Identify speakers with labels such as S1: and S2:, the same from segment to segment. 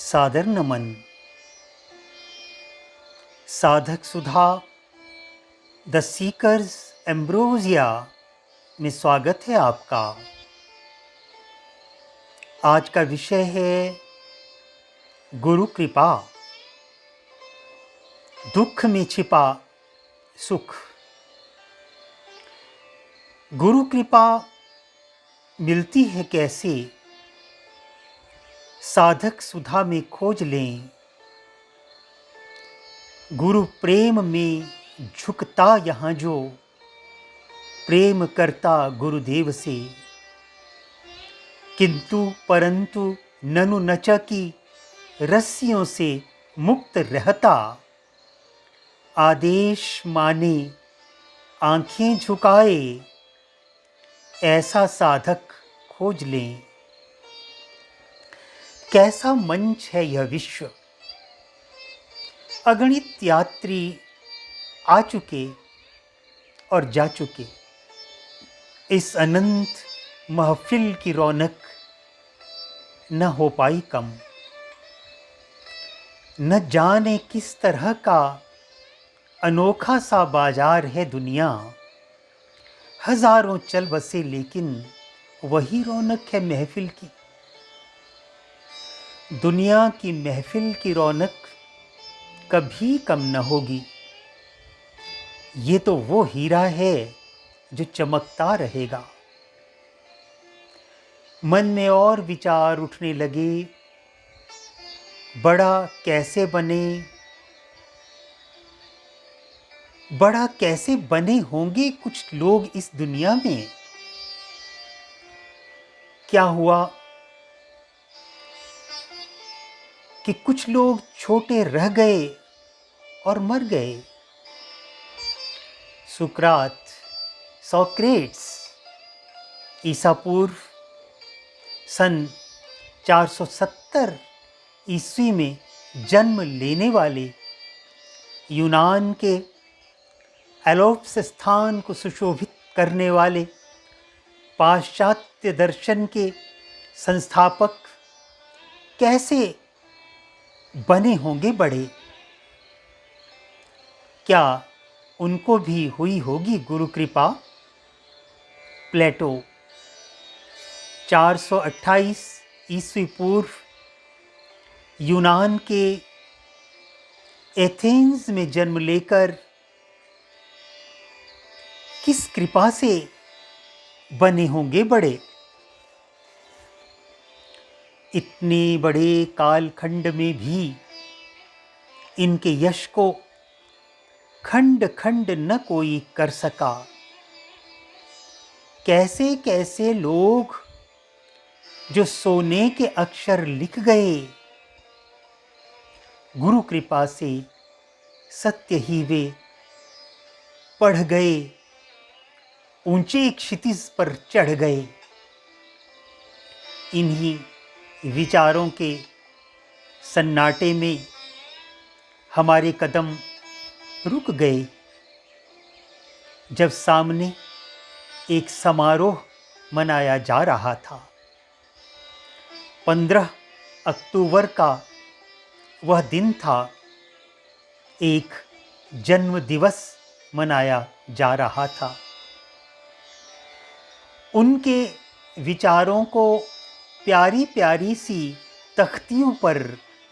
S1: सादर नमन। साधक सुधा the seekers ambrosia में स्वागत है आपका। आज का विषय है गुरु कृपा, दुख में छिपा सुख। गुरु कृपा मिलती है कैसे, साधक सुधा में खोज लें। गुरु प्रेम में झुकता यहाँ जो, प्रेम करता गुरुदेव से। किंतु परंतु ननु नचकी रस्सियों से मुक्त रहता, आदेश माने आंखें झुकाए, ऐसा साधक खोज लें। कैसा मंच है यह विश्व, अगणित यात्री आ चुके और जा चुके। इस अनंत महफिल की रौनक न हो पाई कम। न जाने किस तरह का अनोखा सा बाजार है दुनिया। हजारों चल बसे लेकिन वही रौनक है महफिल की। दुनिया की महफिल की रौनक कभी कम न होगी। ये तो वो हीरा है जो चमकता रहेगा। मन में और विचार उठने लगे, बड़ा कैसे बने, बड़ा कैसे बने होंगे कुछ लोग इस दुनिया में। क्या हुआ कि कुछ लोग छोटे रह गए और मर गए। सुकरात, सोक्रेट्स, ईसा पूर्व सन 470 ईस्वी में जन्म लेने वाले, यूनान के एलोप्स स्थान को सुशोभित करने वाले, पाश्चात्य दर्शन के संस्थापक कैसे बने होंगे बड़े। क्या उनको भी हुई होगी गुरु कृपा। प्लेटो 428 ईस्वी पूर्व यूनान के एथेंस में जन्म लेकर किस कृपा से बने होंगे बड़े। इतने बड़े कालखंड में भी इनके यश को खंड खंड न कोई कर सका। कैसे कैसे लोग जो सोने के अक्षर लिख गए, गुरु कृपा से सत्य ही वे पढ़ गए, ऊंचे क्षितिज पर चढ़ गए। इन्हीं विचारों के सन्नाटे में हमारे कदम रुक गए, जब सामने एक समारोह मनाया जा रहा था। 15 अक्टूबर का वह दिन था। एक जन्म दिवस मनाया जा रहा था। उनके विचारों को प्यारी प्यारी सी तख्तियों पर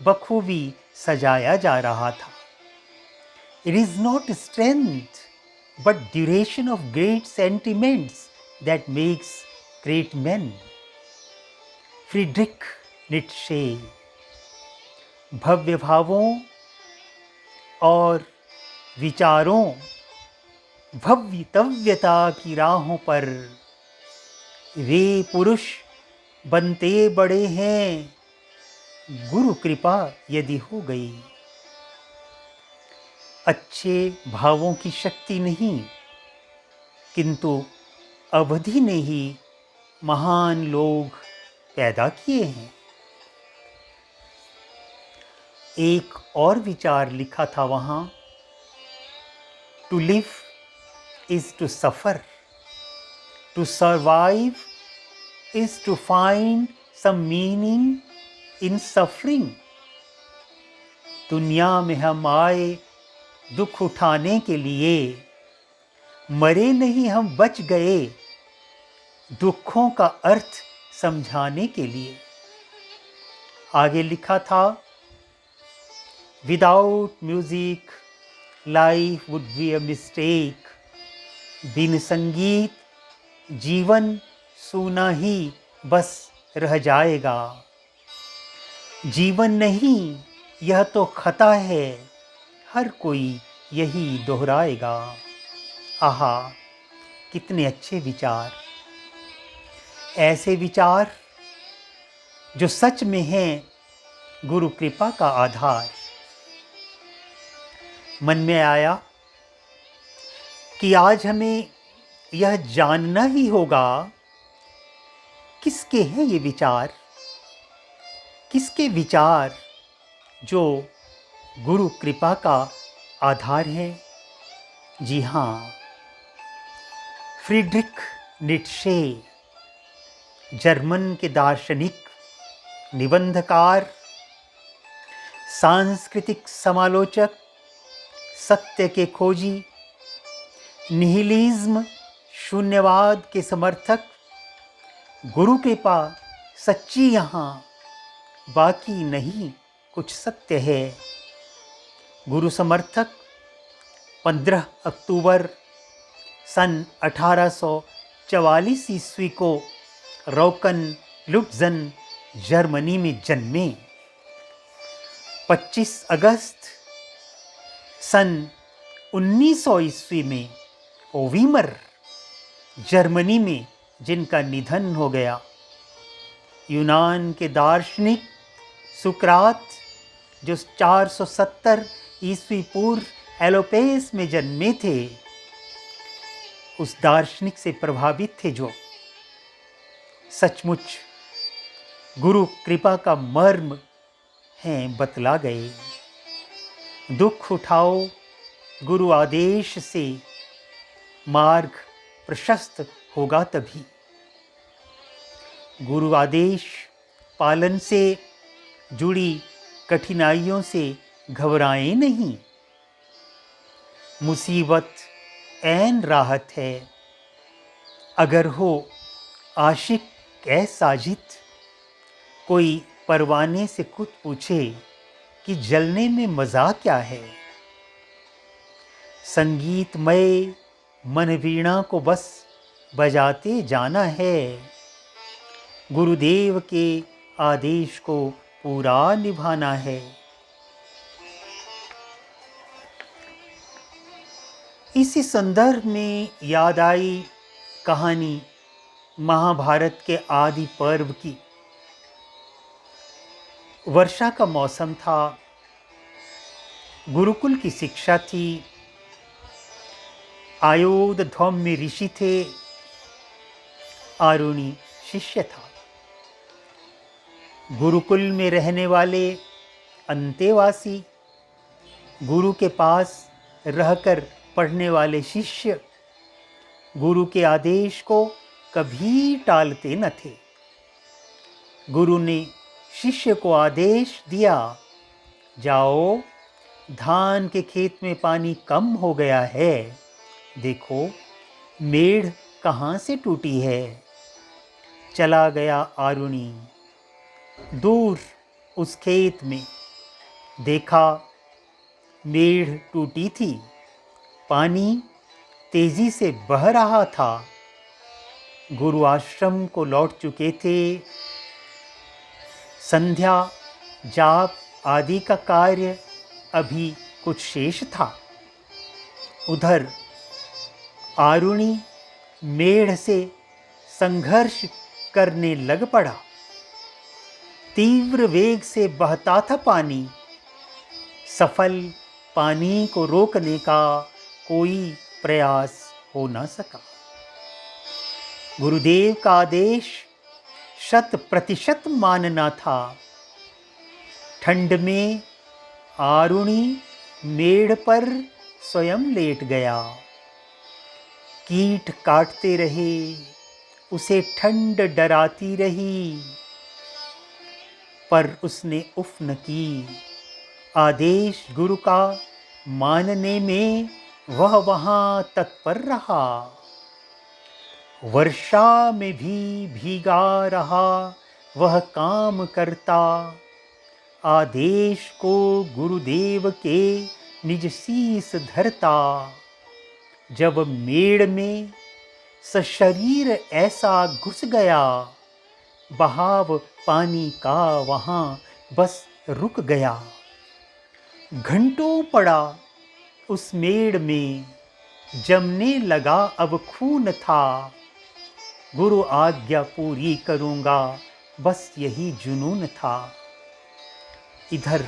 S1: बखूबी सजाया जा रहा था। It is not strength but duration of great sentiments that makes great men. Friedrich Nietzsche. भव्य भावों और विचारों, भव्यतव्यता की राहों पर वे पुरुष बनते बड़े हैं, गुरु कृपा यदि हो गई। अच्छे भावों की शक्ति नहीं, किंतु अवधि ने ही महान लोग पैदा किए हैं। एक और विचार लिखा था वहां, to live is to suffer, to survive is to find some meaning in suffering. दुनिया में हम आए दुख उठाने के लिए, मरे नहीं हम बच गए दुखों का अर्थ समझाने के लिए। आगे लिखा था, without music life would be a mistake. बिन संगीत जीवन सूना ही बस रह जाएगा। जीवन नहीं यह तो खता है, हर कोई यही दोहराएगा। आहा, कितने अच्छे विचार, ऐसे विचार जो सच में हैं गुरु कृपा का आधार। मन में आया कि आज हमें यह जानना ही होगा किसके हैं ये विचार, किसके विचार जो गुरु कृपा का आधार है। जी हाँ, फ्रीडरिख नीत्शे, जर्मन के दार्शनिक, निबंधकार, सांस्कृतिक समालोचक, सत्य के खोजी, निहिलिज्म शून्यवाद के समर्थक, गुरु कृपा सच्ची यहाँ, बाकी नहीं कुछ सत्य है। गुरु समर्थक 15 अक्टूबर सन 1844 ईस्वी को रोकन लुट्जन जर्मनी में जन्मे। 25 अगस्त सन 1900 ईस्वी में ओवीमर जर्मनी में जिनका निधन हो गया। यूनान के दार्शनिक सुकरात जो 470 ईस्वी पूर्व एलोपेस में जन्मे थे, उस दार्शनिक से प्रभावित थे जो सचमुच गुरु कृपा का मर्म हैं बतला गए। दुख उठाओ गुरु आदेश से, मार्ग प्रशस्त होगा तभी। गुरु आदेश पालन से जुड़ी कठिनाइयों से घबराएं नहीं। मुसीबत ऐन राहत है, अगर हो आशिक ए साजिद। कोई परवाने से खुद पूछे कि जलने में मज़ा क्या है। संगीतमय मन वीणा को बस बजाते जाना है, गुरुदेव के आदेश को पूरा निभाना है। इसी संदर्भ में याद आई कहानी महाभारत के आदि पर्व की। वर्षा का मौसम था, गुरुकुल की शिक्षा थी, आयोध धौम्य ऋषि थे, आरुणि शिष्य था। गुरुकुल में रहने वाले अंतेवासी, गुरु के पास रहकर पढ़ने वाले शिष्य गुरु के आदेश को कभी टालते न थे। गुरु ने शिष्य को आदेश दिया, जाओ धान के खेत में पानी कम हो गया है, देखो मेढ़ कहाँ से टूटी है। चला गया आरुणि दूर उस खेत में, देखा मेढ़ टूटी थी, पानी तेजी से बह रहा था। गुरु आश्रम को लौट चुके थे। संध्या जाप आदि का कार्य अभी कुछ शेष था। उधर आरुणि मेढ़ से संघर्ष करने लग पड़ा। तीव्र वेग से बहता था पानी, सफल पानी को रोकने का कोई प्रयास हो न सका। गुरुदेव का आदेश 100% मानना था। ठंड में आरुणि मेढ़ पर स्वयं लेट गया। कीट काटते रहे, उसे ठंड डराती रही, पर उसने उफ न की आदेश गुरु का मानने में वह वहाँ तत्पर रहा। वर्षा में भी भीगा रहा वह काम करता, आदेश को गुरुदेव के निज शीस धरता। जब मेड़ में सशरीर ऐसा घुस गया, बहाव पानी का वहाँ बस रुक गया। घंटों पड़ा उस मेड़ में, जमने लगा अब खून था। गुरु आज्ञा पूरी करूँगा, बस यही जुनून था। इधर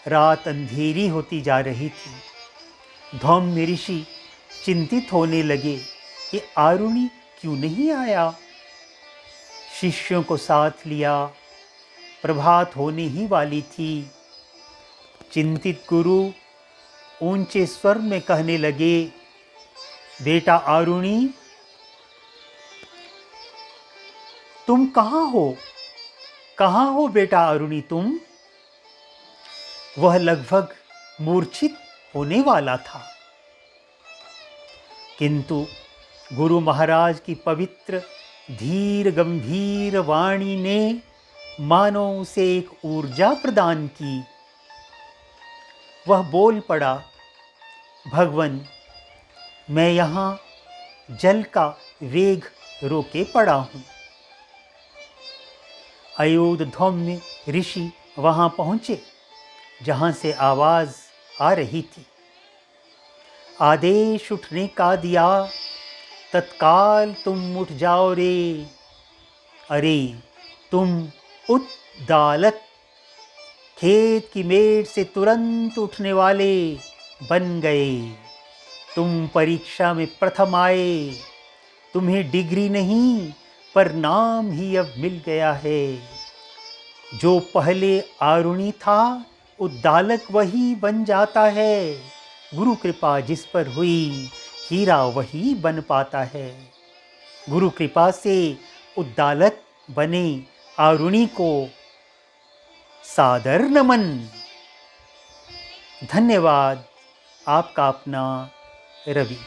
S1: रात अंधेरी होती जा रही थी। धौम्य ऋषि चिंतित होने लगे कि आरुणि क्यों नहीं आया। शिष्यों को साथ लिया, प्रभात होने ही वाली थी। चिंतित गुरु ऊंचे स्वर में कहने लगे, बेटा आरुणि, तुम कहाँ हो? कहाँ हो बेटा आरुणि तुम? वह लगभग मूर्छित होने वाला था, किंतु गुरु महाराज की पवित्र धीर गंभीर वाणी ने मानो उसे एक ऊर्जा प्रदान की। वह बोल पड़ा, भगवन, मैं यहाँ जल का वेग रोके पड़ा हूँ। अयोधौम्य ऋषि वहाँ पहुँचे जहाँ से आवाज़ आ रही थी। आदेश उठने का दिया, तत्काल तुम उठ जाओ रे। अरे तुम उद्दालक, खेत की मेड़ से तुरंत उठने वाले बन गए। तुम परीक्षा में प्रथम आए। तुम्हें डिग्री नहीं पर नाम ही अब मिल गया है। जो पहले आरुणि था, उद्दालक वही बन जाता है। गुरु कृपा जिस पर हुई, हीरा वही बन पाता है। गुरु कृपा से उद्दालक बने आरुणि को सादर नमन। धन्यवाद। आपका अपना रवि।